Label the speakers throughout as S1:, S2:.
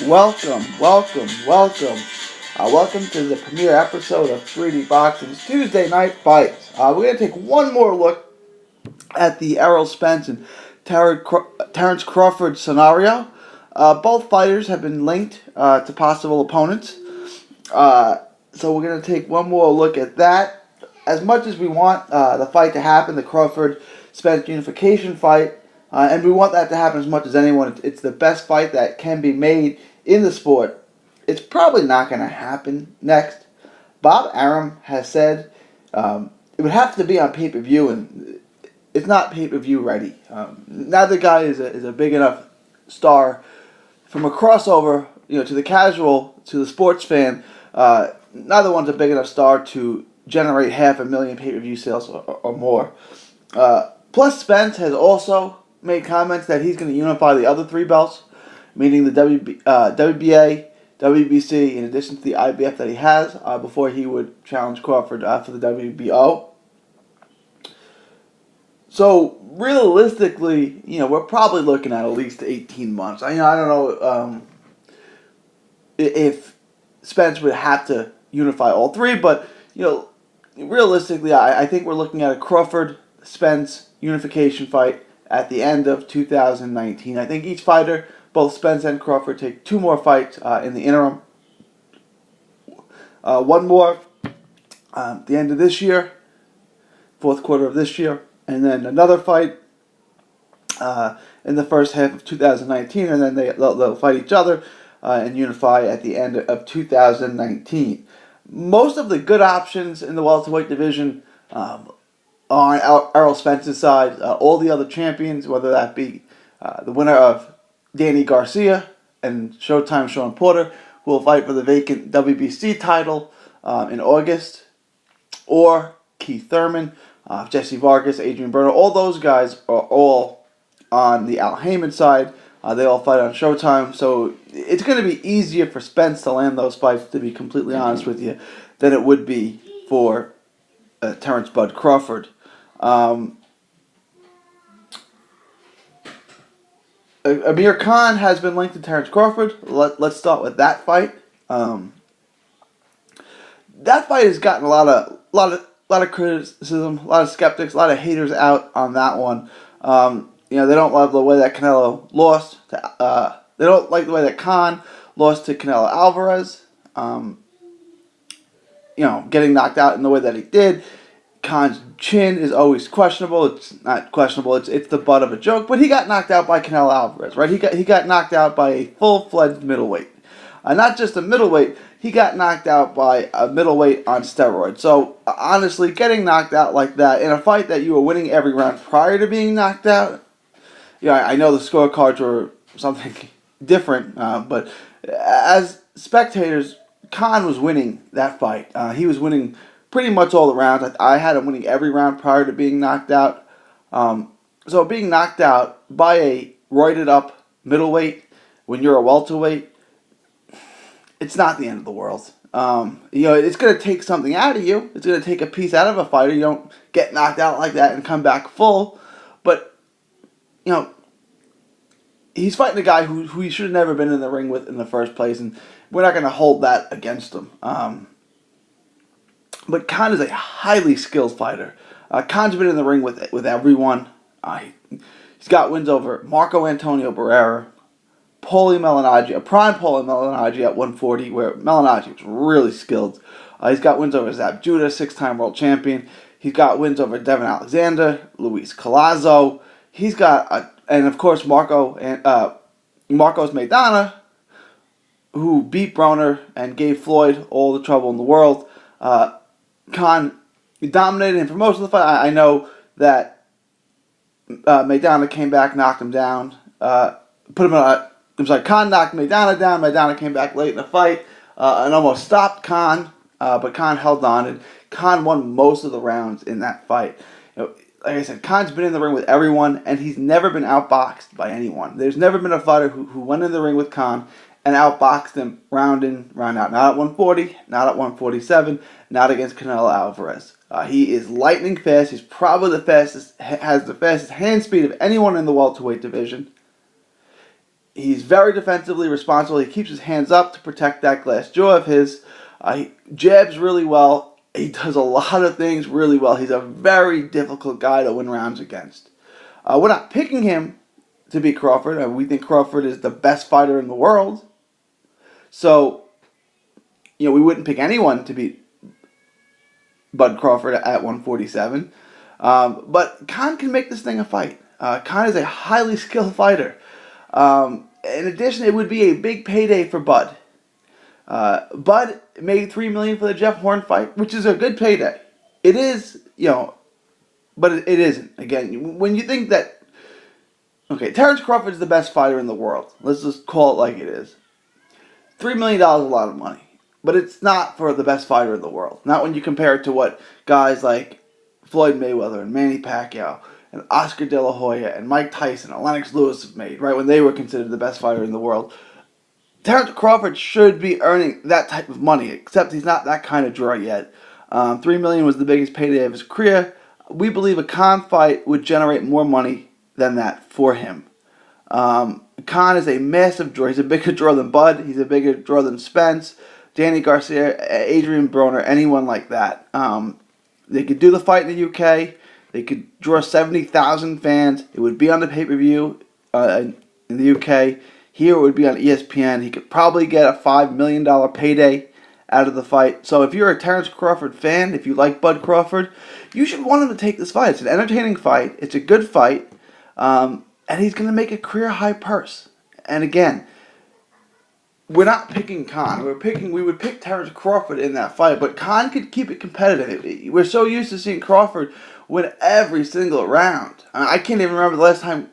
S1: Welcome to the premiere episode of 3D Boxing's Tuesday Night Fights. We're going to take one more look at the Errol Spence and Terence Crawford scenario. Both fighters have been linked to possible opponents. So we're going to take one more look at that. As much as we want the fight to happen, the Crawford-Spence unification fight, and we want that to happen as much as anyone. It's the best fight that can be made in the sport. It's probably not going to happen next. Bob Arum has said it would have to be on pay-per-view, and it's not pay-per-view ready. Neither guy is a big enough star from a crossover, to the casual, to the sports fan. Neither one's a big enough star to generate 500,000 pay-per-view sales or more. Plus, Spence has also made comments that he's going to unify the other three belts, meaning the WBA, WBC, in addition to the IBF that he has, before he would challenge Crawford for the WBO. So, realistically, we're probably looking at least 18 months. I don't know if Spence would have to unify all three, but, realistically, I think we're looking at a Crawford-Spence unification fight at the end of 2019. I think each fighter, both Spence and Crawford, take two more fights in the interim. One more at the end of this year, fourth quarter of this year, and then another fight in the first half of 2019, and then they'll fight each other and unify at the end of 2019. Most of the good options in the welterweight division on Errol Spence's side. All the other champions, whether that be the winner of Danny Garcia and Showtime Sean Porter, who will fight for the vacant WBC title in August, or Keith Thurman, Jesse Vargas, Adrian Berto, all those guys are all on the Al Heyman side. They all fight on Showtime, so it's going to be easier for Spence to land those fights, to be completely honest with you, than it would be for Terence Bud Crawford. Amir Khan has been linked to Terence Crawford. Let's start with that fight. That fight has gotten a lot of criticism, a lot of skeptics, a lot of haters out on that one. They don't love the way that Canelo lost. They don't like the way that Khan lost to Canelo Alvarez. Getting knocked out in the way that he did. Khan's chin is always questionable. It's not questionable. It's the butt of a joke. But he got knocked out by Canelo Alvarez, right? He got knocked out by a full-fledged middleweight. Not just a middleweight. He got knocked out by a middleweight on steroids. So, honestly, getting knocked out like that in a fight that you were winning every round prior to being knocked out, I know the scorecards were something different, but as spectators, Khan was winning that fight. He was winning pretty much all the rounds. I had him winning every round prior to being knocked out. So being knocked out by a roided up middleweight when you're a welterweight, it's not the end of the world. It's going to take something out of you. It's going to take a piece out of a fighter. You don't get knocked out like that and come back full. But, he's fighting a guy who he should have never been in the ring with in the first place, and we're not going to hold that against him. But Khan is a highly skilled fighter. Khan's been in the ring with everyone. He's got wins over Marco Antonio Barrera, prime Paulie Malignaggi at 140, where Malignaggi was really skilled. He's got wins over Zab Judah, 6-time world champion. He's got wins over Devin Alexander, Luis Collazo. He's got, and of course, Marcos Maidana, who beat Broner and gave Floyd all the trouble in the world. Khan dominated him for most of the fight. I know that Maidana came back, knocked him down, Khan knocked Maidana down. Maidana came back late in the fight and almost stopped Khan, but Khan held on, and Khan won most of the rounds in that fight. Like I said, Khan's been in the ring with everyone, and he's never been outboxed by anyone. There's never been a fighter who went in the ring with Khan and outboxed him round in, round out. Not at 140, not at 147, not against Canelo Alvarez. He is lightning fast. He's probably has the fastest hand speed of anyone in the welterweight division. He's very defensively responsible. He keeps his hands up to protect that glass jaw of his. He jabs really well. He does a lot of things really well. He's a very difficult guy to win rounds against. We're not picking him to beat Crawford. We think Crawford is the best fighter in the world. So, we wouldn't pick anyone to beat Bud Crawford at 147. But Khan can make this thing a fight. Khan is a highly skilled fighter. In addition, it would be a big payday for Bud. Bud made $3 million for the Jeff Horn fight, which is a good payday. It is, but it isn't. Again, when you think that, okay, Terence Crawford is the best fighter in the world. Let's just call it like it is. $3 million is a lot of money, but it's not for the best fighter in the world. Not when you compare it to what guys like Floyd Mayweather and Manny Pacquiao and Oscar De La Hoya and Mike Tyson and Lennox Lewis have made, right, when they were considered the best fighter in the world. Terence Crawford should be earning that type of money, except he's not that kind of draw yet. $3 million was the biggest payday of his career. We believe a Khan fight would generate more money than that for him. Khan is a massive draw. He's a bigger draw than Bud. He's a bigger draw than Spence, Danny Garcia, Adrian Broner, anyone like that. They could do the fight in the UK. They could draw 70,000 fans. It would be on the pay-per-view in the UK. Here it would be on ESPN. He could probably get a $5 million payday out of the fight. So if you're a Terence Crawford fan, if you like Bud Crawford, you should want him to take this fight. It's an entertaining fight. It's a good fight. And he's going to make a career-high purse. And again, we're not picking Khan. We would pick Terence Crawford in that fight, but Khan could keep it competitive. We're so used to seeing Crawford win every single round. I can't even remember the last time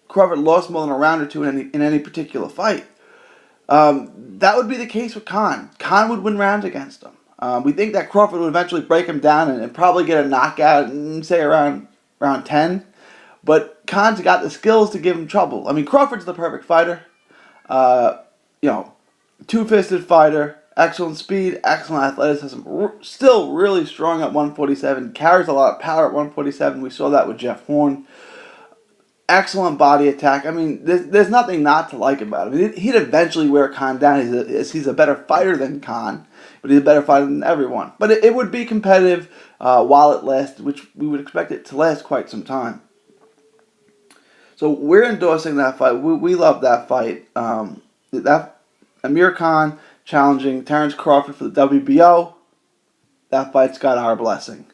S1: Crawford lost more than a round or two in any particular fight. That would be the case with Khan. Khan would win rounds against him. We think that Crawford would eventually break him down and probably get a knockout, say around round 10. But Khan's got the skills to give him trouble. I mean, Crawford's the perfect fighter. Two-fisted fighter, excellent speed, excellent athleticism, still really strong at 147, carries a lot of power at 147. We saw that with Jeff Horn. Excellent body attack. I mean, there's nothing not to like about him. He'd eventually wear Khan down. He's a better fighter than Khan, but he's a better fighter than everyone. But it would be competitive while it lasted, which we would expect it to last quite some time. So we're endorsing that fight. We love that fight. That Amir Khan challenging Terence Crawford for the WBO. That fight's got our blessing.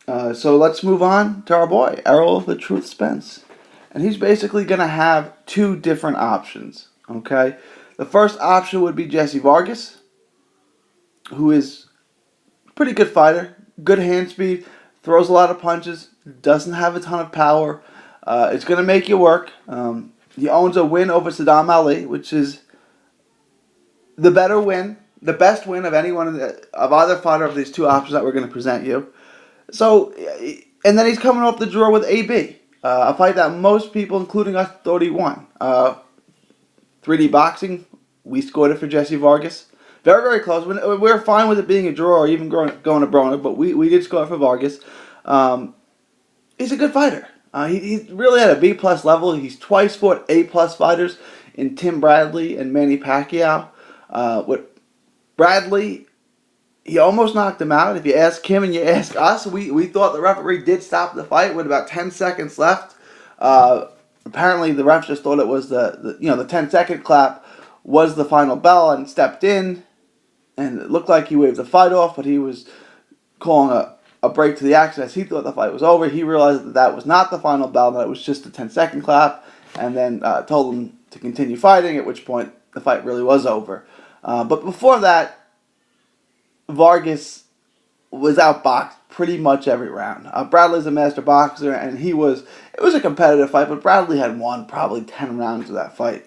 S1: So let's move on to our boy, Errol the Truth Spence. And he's basically going to have two different options. Okay? The first option would be Jesse Vargas, who is a pretty good fighter, good hand speed, throws a lot of punches, doesn't have a ton of power. It's going to make you work. He owns a win over Saddam Ali, which is the better win, the best win of of either fighter of these two options that we're going to present you. So, and then he's coming off the draw with AB, a fight that most people, including us, thought he won. 3D boxing, we scored it for Jesse Vargas. Very, very close. We're fine with it being a draw or even going to Broner, but we did score it for Vargas. He's a good fighter. He's really at a B-plus level. He's twice fought A-plus fighters in Tim Bradley and Manny Pacquiao. With Bradley, he almost knocked him out. If you ask him and you ask us, we thought the referee did stop the fight with about 10 seconds left. Apparently, the ref just thought it was the 10-second clap was the final bell and stepped in, and it looked like he waved the fight off, but he was calling a break to the action as he thought the fight was over. He realized that was not the final bell, that it was just a 10-second clap, and then told him to continue fighting, at which point the fight really was over. But before that, Vargas was outboxed pretty much every round. Bradley's a master boxer, and it was a competitive fight, but Bradley had won probably 10 rounds of that fight.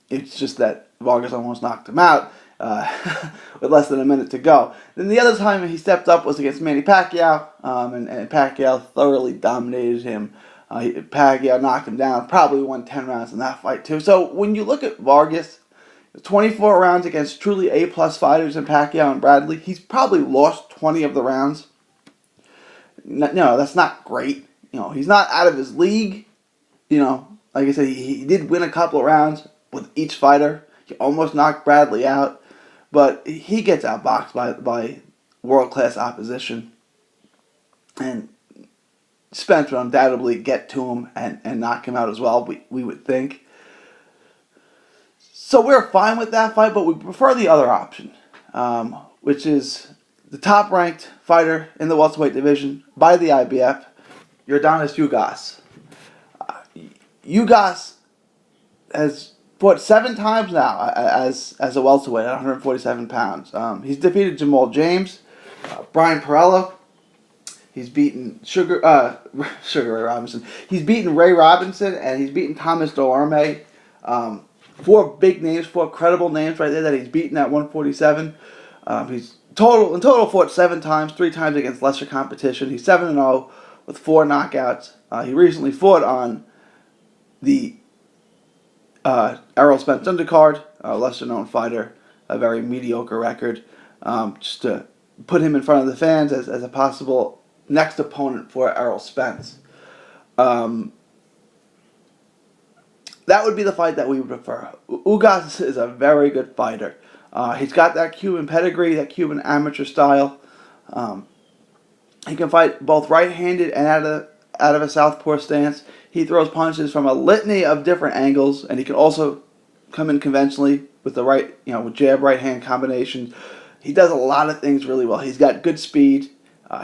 S1: It's just that Vargas almost knocked him out with less than a minute to go. Then the other time he stepped up was against Manny Pacquiao, and Pacquiao thoroughly dominated him. Pacquiao knocked him down, probably won 10 rounds in that fight too. So when you look at Vargas, 24 rounds against truly A-plus fighters in Pacquiao and Bradley, he's probably lost 20 of the rounds. No, that's not great. He's not out of his league. Like I said, he did win a couple of rounds with each fighter. He almost knocked Bradley out, but he gets outboxed by world-class opposition. And Spence would undoubtedly get to him and knock him out as well, we would think. So we're fine with that fight, but we prefer the other option, which is the top-ranked fighter in the welterweight division by the IBF, Yordanis Ugas. Ugas has fought 7 times now as a welterweight at 147 pounds. He's defeated Jamal James, Brian Perella. He's beaten Sugar Ray Robinson. He's beaten Ray Robinson, and he's beaten Thomas Doarme. 4 big names, 4 credible names right there that he's beaten at 147. He's in total fought 7 times, 3 times against lesser competition. He's 7-0 with 4 knockouts. He recently fought on the Errol Spence undercard, a lesser-known fighter, a very mediocre record, just to put him in front of the fans as a possible next opponent for Errol Spence. That would be the fight that we would prefer. Ugas is a very good fighter. He's got that Cuban pedigree, that Cuban amateur style. He can fight both right-handed and out of a southpaw stance. He throws punches from a litany of different angles, and he can also come in conventionally with the with jab right-hand combinations. He does a lot of things really well. He's got good speed.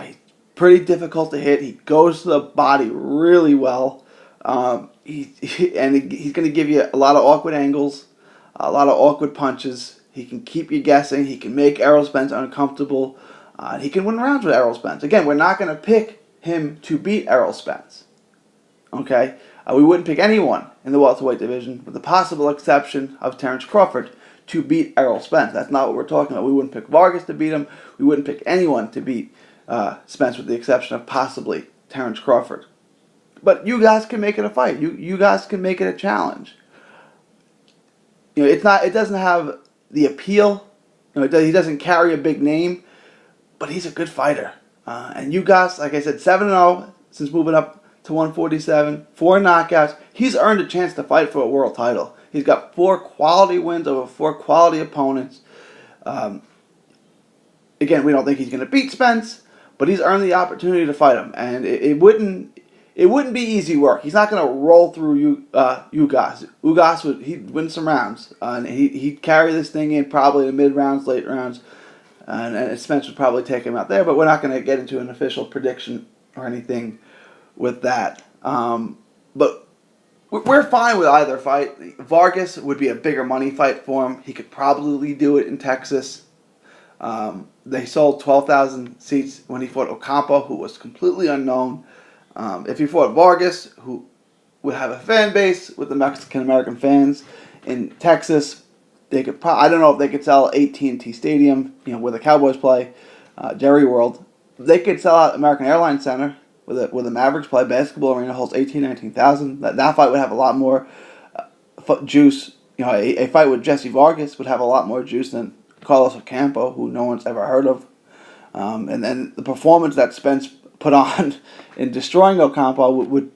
S1: He's pretty difficult to hit. He goes to the body really well. He's going to give you a lot of awkward angles, a lot of awkward punches. He can keep you guessing. He can make Errol Spence uncomfortable. He can win rounds with Errol Spence. Again, we're not going to pick him to beat Errol Spence. Okay? We wouldn't pick anyone in the welterweight division, with the possible exception of Terence Crawford, to beat Errol Spence. That's not what we're talking about. We wouldn't pick Vargas to beat him. We wouldn't pick anyone to beat Spence, with the exception of possibly Terence Crawford. But you guys can make it a fight. You guys can make it a challenge. It doesn't have the appeal. He doesn't carry a big name, but he's a good fighter. And you guys, like I said, 7-0 since moving up to 147, 4 knockouts. He's earned a chance to fight for a world title. He's got 4 quality wins over 4 quality opponents. Again, we don't think he's going to beat Spence, but he's earned the opportunity to fight him, and it wouldn't be easy work. He's not going to roll through Ugas. Ugas he'd win some rounds, and he'd carry this thing in probably the mid rounds, late rounds, and Spence would probably take him out there. But we're not going to get into an official prediction or anything with that. But we're fine with either fight. Vargas would be a bigger money fight for him. He could probably do it in Texas. They sold 12,000 seats when he fought Ocampo, who was completely unknown. If he fought Vargas, who would have a fan base with the Mexican-American fans in Texas, they could. I don't know if they could sell AT&T Stadium, where the Cowboys play, Jerry World. They could sell out American Airlines Center, where the Mavericks play. Basketball arena holds 19,000. That fight would have a lot more juice. A fight with Jesse Vargas would have a lot more juice than Carlos Ocampo, who no one's ever heard of. And then the performance that Spence put on in destroying Ocampo would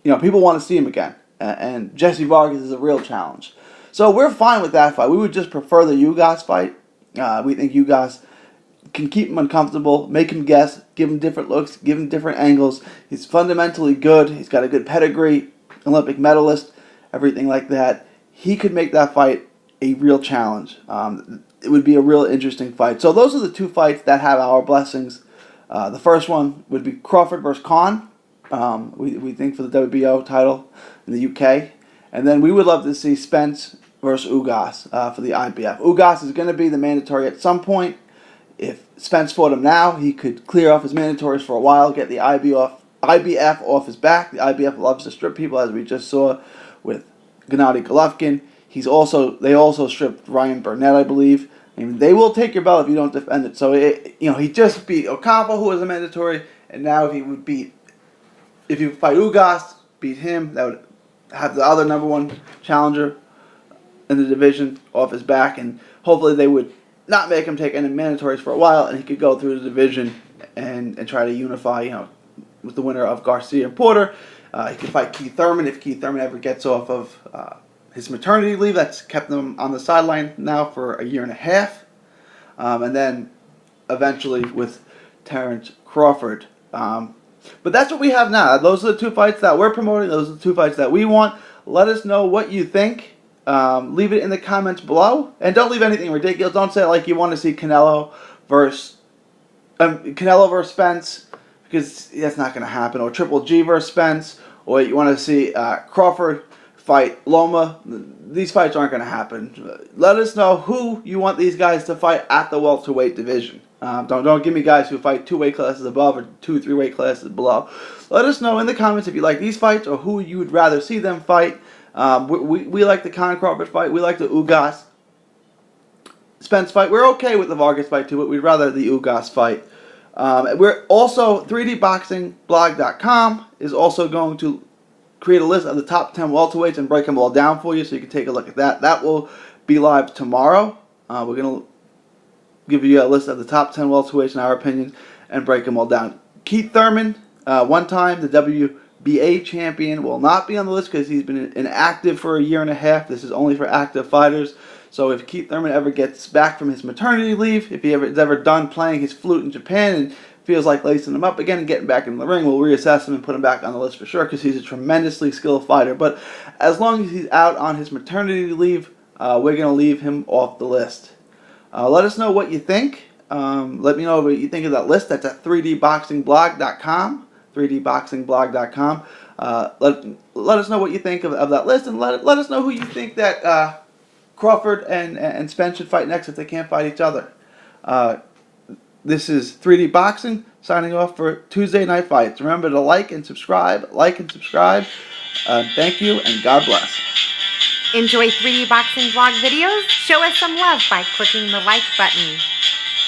S1: people want to see him again. And Jesse Vargas is a real challenge. So we're fine with that fight. We would just prefer the Ugas fight. We think Ugas can keep him uncomfortable, make him guess, give him different looks, give him different angles. He's fundamentally good. He's got a good pedigree, Olympic medalist, everything like that. He could make that fight a real challenge. It would be a real interesting fight. So those are the 2 fights that have our blessings. The first one would be Crawford versus Khan. We think for the WBO title in the UK. And then we would love to see Spence versus Ugas for the IBF. Ugas is going to be the mandatory at some point. If Spence fought him now, he could clear off his mandatories for a while, get the IBF off his back. The IBF loves to strip people, as we just saw with Gennady Golovkin. They also stripped Ryan Burnett, I believe. They will take your belt if you don't defend it. So he just beat Ocampo, who was a mandatory, and now if you fight Ugas, beat him, that would have the other number 1 challenger in the division off his back, and hopefully they would not make him take any mandatories for a while, and he could go through the division and try to unify, with the winner of Garcia and Porter, He can fight Keith Thurman if Keith Thurman ever gets off of his maternity leave. That's kept him on the sideline now for a year and a half. And then eventually with Terence Crawford. But that's what we have now. Those are the 2 fights that we're promoting. Those are the 2 fights that we want. Let us know what you think. Leave it in the comments below. And don't leave anything ridiculous. Don't say like you want to see Canelo versus Spence, because that's not going to happen. Or Triple G versus Spence. Or you want to see Crawford fight Loma. These fights aren't going to happen. Let us know who you want these guys to fight at the welterweight division. Don't give me guys who fight 2 weight classes above or 2-3 weight classes below. Let us know in the comments if you like these fights or who you would rather see them fight. We like the Crawford fight. We like the Ugas Spence fight. We're okay with the Vargas fight too, but we'd rather the Ugas fight. We're also 3dboxingblog.com is also going to create a list of the top 10 welterweights and break them all down for you, so you can take a look at that. That will be live tomorrow. We're going to give you a list of the top 10 welterweights in our opinion and break them all down. Keith Thurman, one time the WBA champion, will not be on the list because he's been inactive for a year and a half. This is only for active fighters. So if Keith Thurman ever gets back from his maternity leave, if he is ever done playing his flute in Japan and feels like lacing him up again and getting back in the ring, we'll reassess him and put him back on the list for sure because he's a tremendously skilled fighter. But as long as he's out on his maternity leave, we're going to leave him off the list. Let us know what you think. Let me know what you think of that list. That's at 3dboxingblog.com. 3dboxingblog.com. Let us know what you think of that list, and let us know who you think that Crawford and Spence should fight next if they can't fight each other. This is 3D Boxing signing off for Tuesday Night Fights. Remember to like and subscribe. Thank you, and God bless.
S2: Enjoy 3D Boxing vlog videos? Show us some love by clicking the like button.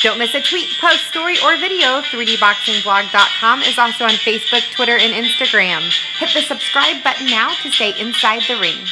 S2: Don't miss a tweet, post, story, or video. 3dboxingblog.com is also on Facebook, Twitter, and Instagram. Hit the subscribe button now to stay inside the ring.